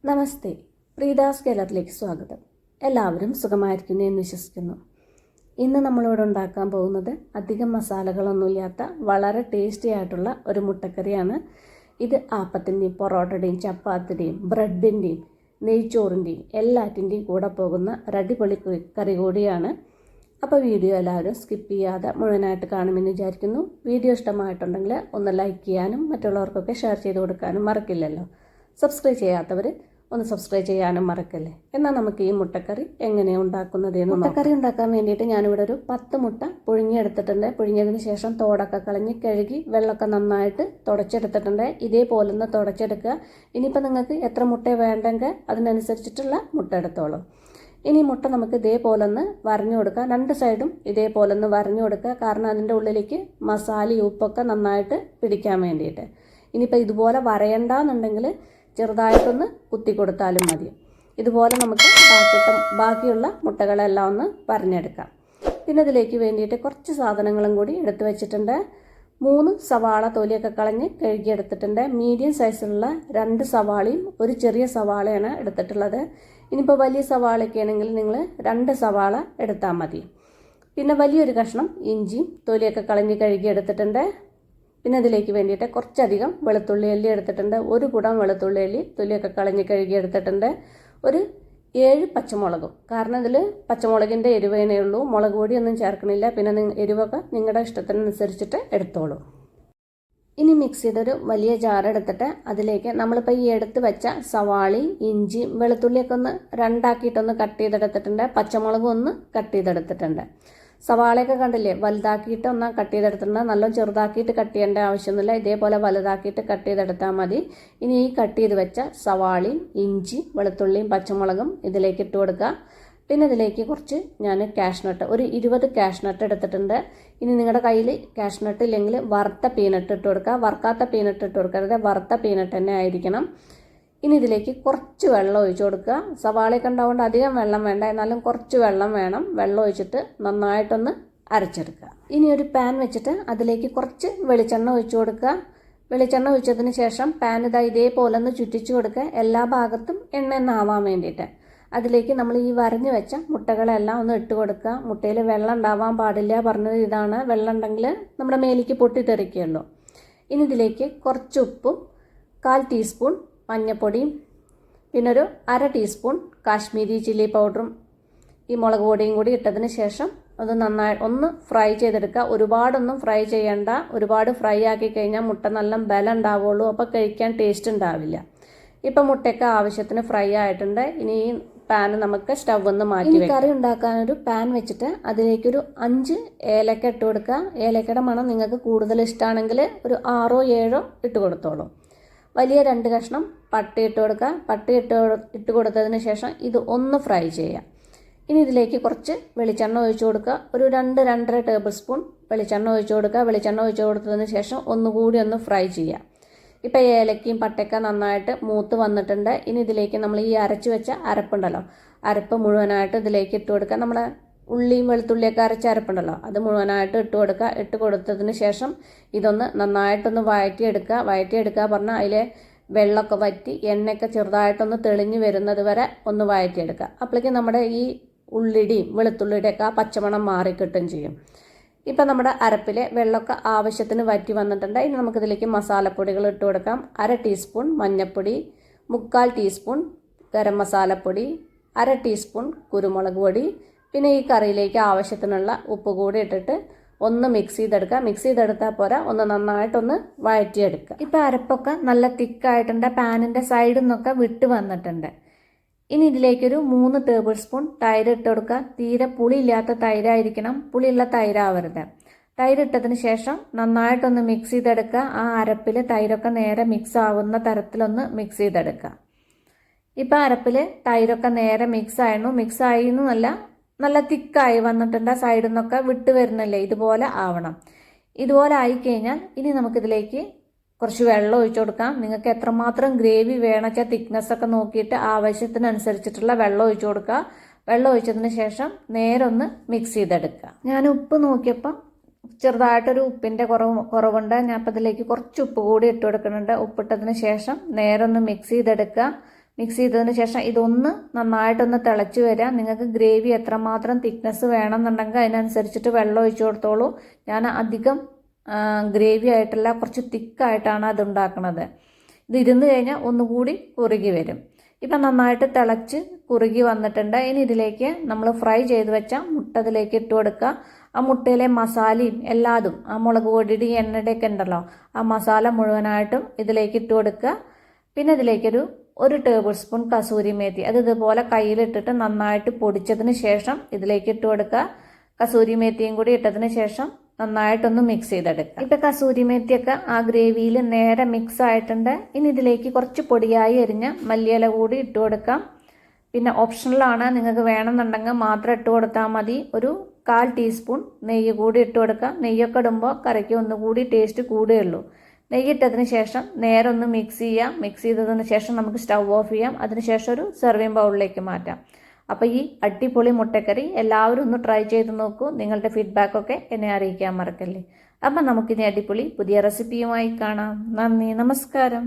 നമസ്തേ, പ്രീതാസ് കേരളത്തിലേക്ക് സ്വാഗതം. എല്ലാവരും സുഖമായിരിക്കുന്നു എന്ന് വിശ്വസിക്കുന്നു. ഇന്ന് നമ്മളിവിടെ ഉണ്ടാക്കാൻ പോകുന്നത് അധികം മസാലകളൊന്നുമില്ലാത്ത വളരെ ടേസ്റ്റി ആയിട്ടുള്ള ഒരു മുട്ടക്കറിയാണ്. ഇത് ആപ്പത്തിൻ്റെയും പൊറോട്ടയുടെയും ചപ്പാത്തിയുടെയും ബ്രെഡിൻ്റെയും നെയ്ച്ചോറിൻ്റെയും എല്ലാറ്റിൻ്റെയും കൂടെ പോകുന്ന ഒരു അടിപൊളി കറി കൂടിയാണ്. അപ്പോൾ വീഡിയോ എല്ലാവരും സ്കിപ്പ് ചെയ്യാതെ മുഴുവനായിട്ട് കാണുമെന്ന് വിചാരിക്കുന്നു. വീഡിയോ ഇഷ്ടമായിട്ടുണ്ടെങ്കിൽ ഒന്ന് ലൈക്ക് ചെയ്യാനും മറ്റുള്ളവർക്കൊക്കെ ഷെയർ ചെയ്ത് കൊടുക്കാനും മറക്കില്ലല്ലോ. സബ്സ്ക്രൈബ് ചെയ്യാത്തവർ ഒന്ന് സബ്സ്ക്രൈബ് ചെയ്യാനും മറക്കല്ലേ. എന്നാൽ നമുക്ക് ഈ മുട്ടക്കറി എങ്ങനെയാണ് ഉണ്ടാക്കുന്നതെന്ന് മുട്ടക്കറി ഉണ്ടാക്കാൻ വേണ്ടിയിട്ട് ഞാനിവിടെ ഒരു 10 മുട്ട പുഴുങ്ങിയെടുത്തിട്ടുണ്ട്. പുഴുങ്ങിയതിന് ശേഷം തോടൊക്കെ കളഞ്ഞ് കഴുകി വെള്ളമൊക്കെ നന്നായിട്ട് തുടച്ചെടുത്തിട്ടുണ്ട്. ഇതേപോലെ ഒന്ന് തുടച്ചെടുക്കുക. ഇനിയിപ്പോൾ നിങ്ങൾക്ക് എത്ര മുട്ട വേണ്ടെങ്കിൽ അതിനനുസരിച്ചിട്ടുള്ള മുട്ട എടുത്തോളൂ. ഇനി മുട്ട നമുക്ക് ഇതേപോലെ ഒന്ന് വരഞ്ഞു കൊടുക്കുക. രണ്ട് സൈഡും ഇതേപോലെ ഒന്ന് വരഞ്ഞു കൊടുക്കുക. കാരണം അതിൻ്റെ ഉള്ളിലേക്ക് മസാലയും ഉപ്പൊക്കെ നന്നായിട്ട് പിടിക്കാൻ വേണ്ടിയിട്ട്. ഇനിയിപ്പോൾ ഇതുപോലെ വരയണ്ടെന്നുണ്ടെങ്കിൽ ചെറുതായിട്ടൊന്ന് കുത്തി കൊടുത്താലും മതി. ഇതുപോലെ നമുക്ക് ബാക്കിയുള്ള മുട്ടകളെല്ലാം ഒന്ന് വരഞ്ഞെടുക്കാം. പിന്നെ ഇതിലേക്ക് വേണ്ടിയിട്ട് കുറച്ച് സാധനങ്ങളും കൂടി എടുത്തു വെച്ചിട്ടുണ്ട്. 3 സവാള തൊലിയൊക്കെ കളഞ്ഞ് കഴുകിയെടുത്തിട്ടുണ്ട്. മീഡിയം സൈസിലുള്ള 2 സവാളയും ഒരു ചെറിയ സവാളയാണ് എടുത്തിട്ടുള്ളത്. ഇനിയിപ്പോൾ വലിയ സവാളയൊക്കെ ആണെങ്കിൽ നിങ്ങൾ 2 സവാള എടുത്താൽ മതി. പിന്നെ വലിയൊരു കഷ്ണം ഇഞ്ചിയും തൊലിയൊക്കെ കളഞ്ഞ് കഴുകിയെടുത്തിട്ടുണ്ട്. പിന്നെ ഇതിലേക്ക് വേണ്ടിയിട്ട് കുറച്ചധികം വെളുത്തുള്ളി അല്ലി എടുത്തിട്ടുണ്ട്. 1 കുടം വെളുത്തുള്ളി അല്ലി തൊലിയൊക്കെ കളഞ്ഞ് കഴുകി എടുത്തിട്ടുണ്ട്. ഒരു 7 പച്ചമുളകും. കാരണം ഇതിൽ പച്ചമുളകിൻ്റെ എരിവേനേ ഉള്ളൂ, മുളക് പൊടിയൊന്നും ചേർക്കണില്ല. പിന്നെ എരിവൊക്കെ നിങ്ങളുടെ ഇഷ്ടത്തിനനുസരിച്ചിട്ട് എടുത്തോളൂ. ഇനി മിക്സ് ചെയ്തൊരു വലിയ ജാർ എടുത്തിട്ട് അതിലേക്ക് നമ്മളിപ്പോൾ ഈ എടുത്ത് വെച്ച സവാളി ഇഞ്ചി വെളുത്തുള്ളിയൊക്കെ ഒന്ന് 2 ആക്കിയിട്ടൊന്ന് കട്ട് ചെയ്തെടുത്തിട്ടുണ്ട്. പച്ചമുളകും ഒന്ന് കട്ട് ചെയ്തെടുത്തിട്ടുണ്ട്. സവാളയൊക്കെ കണ്ടില്ലേ, വലുതാക്കിയിട്ട് ഒന്ന് കട്ട് ചെയ്തെടുത്തിട്ടുണ്ട്. നല്ല ചെറുതാക്കിയിട്ട് കട്ട് ചെയ്യേണ്ട ആവശ്യമൊന്നുമില്ല. ഇതേപോലെ വലുതാക്കിയിട്ട് കട്ട് ചെയ്തെടുത്താൽ മതി. ഇനി ഈ കട്ട് ചെയ്ത് വെച്ച സവാളയും ഇഞ്ചി വെളുത്തുള്ളിയും പച്ചമുളകും ഇതിലേക്ക് ഇട്ട് കൊടുക്കുക. പിന്നെ ഇതിലേക്ക് കുറച്ച് ഞാൻ കാഷ്നട്ട് ഒരു 20 കാഷ്നട്ട് എടുത്തിട്ടുണ്ട്. ഇനി നിങ്ങളുടെ കയ്യിൽ കാഷ്നട്ട് ഇല്ലെങ്കിൽ വറുത്ത പീനട്ട് ഇട്ട് കൊടുക്കുക. വറുക്കാത്ത പീനട്ട് ഇട്ട് കൊടുക്കരുത്, വറുത്ത പീനട്ട് തന്നെ ആയിരിക്കണം. ഇനി ഇതിലേക്ക് കുറച്ച് വെള്ളം ഒഴിച്ചു കൊടുക്കുക. സവാളയൊക്കെ ഉണ്ടാവുകൊണ്ട് അധികം വെള്ളം വേണ്ട, എന്നാലും കുറച്ച് വെള്ളം വേണം. വെള്ളം ഒഴിച്ചിട്ട് നന്നായിട്ടൊന്ന് അരച്ചെടുക്കുക. ഇനി ഒരു പാൻ വെച്ചിട്ട് അതിലേക്ക് കുറച്ച് വെളിച്ചെണ്ണ ഒഴിച്ചു കൊടുക്കുക. വെളിച്ചെണ്ണ ഒഴിച്ചതിന് ശേഷം പാൻ ഇതേപോലെ ഒന്ന് ചുറ്റിച്ചു കൊടുക്കുക, എല്ലാ ഭാഗത്തും എണ്ണ ആവാൻ വേണ്ടിയിട്ട്. അതിലേക്ക് നമ്മൾ ഈ വരഞ്ഞു വെച്ച മുട്ടകളെല്ലാം ഒന്ന് ഇട്ട് കൊടുക്കുക. മുട്ടയിൽ വെള്ളം ഉണ്ടാവാൻ പാടില്ല പറഞ്ഞത് ഇതാണ്. വെള്ളം ഉണ്ടെങ്കിൽ നമ്മുടെ മേലേക്ക് പൊട്ടിത്തെറിക്കുമല്ലോ. ഇനി ഇതിലേക്ക് കുറച്ച് ഉപ്പും 1/4 ടീസ്പൂൺ മഞ്ഞൾപ്പൊടിയും പിന്നെ ഒരു 1/2 ടീസ്പൂൺ കാശ്മീരി ചില്ലി പൗഡറും ഈ മുളക് പൊടിയും കൂടി ഇട്ടതിന് ശേഷം അത് നന്നായി ഒന്ന് ഫ്രൈ ചെയ്തെടുക്കുക. ഒരുപാടൊന്നും ഫ്രൈ ചെയ്യണ്ട. ഒരുപാട് ഫ്രൈ ആക്കി കഴിഞ്ഞാൽ മുട്ട നല്ല ബലം ഉണ്ടാവുള്ളൂ, അപ്പോൾ കഴിക്കാൻ ടേസ്റ്റ് ഉണ്ടാവില്ല. ഇപ്പം മുട്ടയൊക്കെ ആവശ്യത്തിന് ഫ്രൈ ആയിട്ടുണ്ട്. ഇനി ഈ പാൻ നമുക്ക് സ്റ്റവ് ഒന്ന് മാറ്റി വെക്കാം. കറി ഉണ്ടാക്കാനൊരു പാൻ വെച്ചിട്ട് അതിലേക്കൊരു 5 ഏലക്ക ഇട്ട് കൊടുക്കുക. ഏലക്കയുടെ മണം നിങ്ങൾക്ക് കൂടുതൽ ഇഷ്ടമാണെങ്കിൽ ഒരു 6 7 ഇട്ട് കൊടുത്തോളൂ. വലിയ 2 കഷ്ണം പട്ട ഇട്ട് കൊടുക്കുക. പട്ട ഇട്ട് കൊടുത്തതിന് ശേഷം ഇത് ഒന്ന് ഫ്രൈ ചെയ്യുക. ഇനി ഇതിലേക്ക് കുറച്ച് വെളിച്ചെണ്ണ ഒഴിച്ചു കൊടുക്കുക. ഒരു 2-2.5 ടേബിൾ സ്പൂൺ വെളിച്ചെണ്ണ ഒഴിച്ചു കൊടുക്കുക. വെളിച്ചെണ്ണ ഒഴിച്ചു കൊടുത്തതിന് ശേഷം ഒന്നുകൂടി ഒന്ന് ഫ്രൈ ചെയ്യുക. ഇപ്പോൾ ഏലക്കയും പട്ടയൊക്കെ നന്നായിട്ട് മൂത്ത് വന്നിട്ടുണ്ട്. ഇനി ഇതിലേക്ക് നമ്മൾ ഈ അരച്ച് വെച്ച അരപ്പുണ്ടല്ലോ, അരപ്പ് മുഴുവനായിട്ട് ഇതിലേക്ക് ഇട്ട് കൊടുക്കുക. നമ്മുടെ ഉള്ളിയും വെളുത്തുള്ളിയൊക്കെ അരച്ച അരപ്പുണ്ടല്ലോ, അത് മുഴുവനായിട്ട് ഇട്ട് കൊടുക്കുക. ഇട്ട് കൊടുത്തതിന് ശേഷം ഇതൊന്ന് നന്നായിട്ടൊന്ന് വഴറ്റിയെടുക്കുക പറഞ്ഞാൽ അതിലെ വെള്ളമൊക്കെ വറ്റി എണ്ണയൊക്കെ ചെറുതായിട്ടൊന്ന് തെളിഞ്ഞ് വരുന്നത് വരെ ഒന്ന് വഴറ്റിയെടുക്കുക. അപ്പോഴേക്കും നമ്മുടെ ഈ ഉള്ളിയുടെയും വെളുത്തുള്ളിയുടെയൊക്കെ ആ പച്ചമണം മാറിക്കിട്ടും ചെയ്യും. ഇപ്പം നമ്മുടെ അരപ്പിലെ വെള്ളമൊക്കെ ആവശ്യത്തിന് വറ്റി വന്നിട്ടുണ്ട്. ഇനി നമുക്കിതിലേക്ക് മസാലപ്പൊടികൾ ഇട്ട് കൊടുക്കാം. 1/2 ടീസ്പൂൺ മഞ്ഞൾപ്പൊടി, 1/4 ടീസ്പൂൺ ഗരം മസാലപ്പൊടി, 1/2 ടീസ്പൂൺ കുരുമുളക് പൊടി, പിന്നെ ഈ കറിയിലേക്ക് ആവശ്യത്തിനുള്ള ഉപ്പ് കൂടി ഇട്ടിട്ട് ഒന്ന് മിക്സ് ചെയ്തെടുക്കുക. മിക്സ് ചെയ്തെടുത്താൽ പോരാ, ഒന്ന് നന്നായിട്ടൊന്ന് വഴറ്റിയെടുക്കുക. ഇപ്പോൾ അരപ്പൊക്കെ നല്ല തിക്കായിട്ടുണ്ട്. പാനിൻ്റെ സൈഡിൽ നിന്നൊക്കെ വിട്ട് വന്നിട്ടുണ്ട്. ഇനി ഇതിലേക്കൊരു 3 ടേബിൾ സ്പൂൺ തൈര് ഇട്ട് കൊടുക്കുക. തീരെ പുളിയില്ലാത്ത തൈരായിരിക്കണം, പുളിയുള്ള തൈരാവരുത്. തൈര് ഇട്ടതിന് ശേഷം നന്നായിട്ടൊന്ന് മിക്സ് ചെയ്തെടുക്കുക. ആ അരപ്പിൽ തൈരൊക്കെ നേരെ മിക്സ് ആവുന്ന തരത്തിലൊന്ന് മിക്സ് ചെയ്തെടുക്കുക. ഇപ്പം അരപ്പിൽ തൈരൊക്കെ നേരെ മിക്സ് ആയിരുന്നു നല്ല തിക്കായി വന്നിട്ടുണ്ട്. സൈഡിൽ നിന്നൊക്കെ വിട്ട് വരുന്നില്ലേ, ഇതുപോലെ ആവണം. ഇതുപോലെ ആയിക്കഴിഞ്ഞാൽ ഇനി നമുക്കിതിലേക്ക് കുറച്ച് വെള്ളം ഒഴിച്ചു കൊടുക്കാം. നിങ്ങൾക്ക് എത്രമാത്രം ഗ്രേവി വേണമെച്ചാൽ തിക്നെസ്സൊക്കെ നോക്കിയിട്ട് ആവശ്യത്തിനനുസരിച്ചിട്ടുള്ള വെള്ളം ഒഴിച്ചു കൊടുക്കുക. വെള്ളം ഒഴിച്ചതിന് ശേഷം നേരെ ഒന്ന് മിക്സ് ചെയ്തെടുക്കുക. ഞാൻ ഉപ്പ് നോക്കിയപ്പോൾ ചെറുതായിട്ടൊരു ഉപ്പിൻ്റെ കുറവുണ്ട്. ഞാൻ അപ്പോൾ ഇതിലേക്ക് കുറച്ച് ഉപ്പ് കൂടി ഇട്ട് കൊടുക്കുന്നുണ്ട്. ഉപ്പിട്ടതിന് ശേഷം നേരെ ഒന്ന് മിക്സ് ചെയ്തെടുക്കുക. മിക്സ് ചെയ്തതിന് ശേഷം ഇതൊന്ന് നന്നായിട്ടൊന്ന് തിളച്ച് വരാം. നിങ്ങൾക്ക് ഗ്രേവി എത്രമാത്രം തിക്നെസ് വേണമെന്നുണ്ടെങ്കിൽ അതിനനുസരിച്ചിട്ട് വെള്ളം ഒഴിച്ചു കൊടുത്തോളൂ. ഞാൻ അധികം ഗ്രേവി ആയിട്ടല്ല, കുറച്ച് തിക്കായിട്ടാണ് അത് ഉണ്ടാക്കുന്നത്. ഇത് ഇരുന്ന് കഴിഞ്ഞാൽ ഒന്നുകൂടി കുറുകി വരും. ഇപ്പം നന്നായിട്ട് തിളച്ച് കുറുകി വന്നിട്ടുണ്ട്. ഇനി ഇതിലേക്ക് നമ്മൾ ഫ്രൈ ചെയ്ത് വെച്ച മുട്ട ഇതിലേക്ക് ഇട്ട് കൊടുക്കുക. ആ മുട്ടയിലെ മസാലയും എല്ലാതും, ആ മുളക് പൊടിയുടെ എണ്ണയുടെയൊക്കെ ഉണ്ടല്ലോ, ആ മസാല മുഴുവനായിട്ടും ഇതിലേക്ക് ഇട്ട് കൊടുക്കുക. പിന്നെ ഇതിലേക്കൊരു 1 ടേബിൾ സ്പൂൺ കസൂരി മേത്തി, അത് ഇതുപോലെ കയ്യിലിട്ടിട്ട് നന്നായിട്ട് പൊടിച്ചതിന് ശേഷം ഇതിലേക്ക് ഇട്ട് കൊടുക്കുക. കസൂരി മേത്തിയും കൂടി ഇട്ടതിന് ശേഷം നന്നായിട്ടൊന്ന് മിക്സ് ചെയ്തെടുക്കുക. ഇപ്പം കസൂരി മേത്തിയൊക്കെ ആ ഗ്രേവിയിൽ നേരെ മിക്സ് ആയിട്ടുണ്ട്. ഇനി ഇതിലേക്ക് കുറച്ച് പൊടിയായി അരിഞ്ഞ മല്ലിയില കൂടി ഇട്ട് കൊടുക്കാം. പിന്നെ ഓപ്ഷണലാണ്, നിങ്ങൾക്ക് വേണമെന്നുണ്ടെങ്കിൽ മാത്രം ഇട്ട് കൊടുത്താൽ മതി. ഒരു 1/4 ടീസ്പൂൺ നെയ്യ് കൂടി ഇട്ട് കൊടുക്കാം. നെയ്യൊക്കെ ഇടുമ്പോൾ കറിക്ക് ഒന്നുകൂടി ടേസ്റ്റ് കൂടുകയുള്ളൂ. നെയ്യിട്ടതിന് ശേഷം നേരെ ഒന്ന് മിക്സ് ചെയ്യാം. മിക്സ് ചെയ്തതിന് ശേഷം നമുക്ക് സ്റ്റൗ ഓഫ് ചെയ്യാം. അതിനുശേഷം ഒരു സെർവിങ് ബൗളിലേക്ക് മാറ്റാം. അപ്പോൾ ഈ അടിപൊളി മുട്ടക്കറി എല്ലാവരും ഒന്ന് ട്രൈ ചെയ്ത് നോക്കൂ. നിങ്ങളുടെ ഫീഡ്ബാക്കൊക്കെ എന്നെ അറിയിക്കാൻ മറക്കല്ലേ. അപ്പം നമുക്കിനി അടിപൊളി പുതിയ റെസിപ്പിയുമായി കാണാം. നന്ദി, നമസ്കാരം.